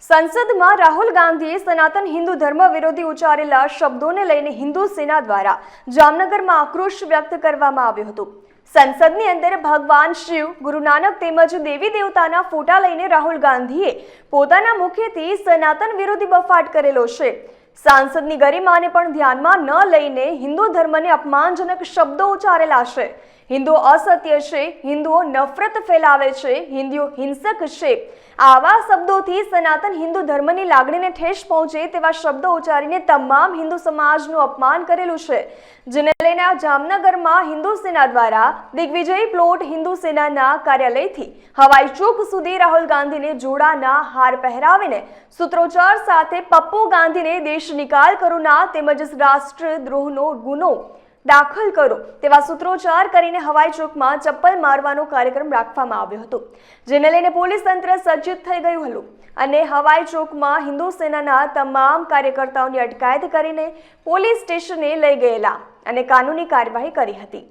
સંસદમાં રાહુલ ગાંધીએ સનાતન હિન્દુ ધર્મ વિરોધી ઉચ્ચારેલા શબ્દોને લઈને હિન્દુ સેના દ્વારા જામનગરમાં આક્રોશ વ્યક્ત કરવામાં આવ્યો હતો। સંસદની અંદર ભગવાન શિવ, ગુરુ નાનક તેમજ દેવી દેવતાના ફોટા લઈને રાહુલ ગાંધીએ પોતાના મુખેથી સનાતન વિરોધી બફાટ કરેલો છે। સાંસદની ગરિમાને પણ ધ્યાનમાં ન લઈને હિન્દુ ધર્મને અપમાનજનક શબ્દો ઉચ્ચારેલા છે। હિન્દુઓ અસત્ય છે, હિન્દુઓ નફરત ફેલાવે છે, હિન્દુઓ હિંસક છે। આવા શબ્દોથી સનાતન હિન્દુ ધર્મની લાગણીને ઠેસ પહોંચે તેવા શબ્દો ઉચ્ચારીને તમામ હિન્દુ સમાજનું અપમાન કરેલું છે, જેને લઈને જામનગરમાં હિન્દુ સેના દ્વારા દિગ્વિજય પ્લોટ હિન્દુ સેનાના કાર્યાલયથી હવાઈ ચોક સુધી રાહુલ ગાંધીને જોડાના હાર પહેરાવીને સૂત્રોચ્ચાર સાથે પપ્પુ ગાંધીને દેશ નિકાલ કરોના તેમજ રાષ્ટ્રદ્રોહનો ગુનો દાખલ કરો તેવા સૂત્રોચ્ચાર કરીને હવાઈ ચોકમાં ચપ્પલ મારવાનો કાર્યક્રમ રાખવામાં આવ્યો હતો, જેને લઈને પોલીસ તંત્ર સજ્જ થઈ ગયું હતું અને હવાઈ ચોકમાં હિન્દુ સેનાના તમામ કાર્યકર્તાઓની અટકાયત કરીને પોલીસ સ્ટેશને લઈ ગયેલા અને કાનૂની કાર્યવાહી કરી હતી।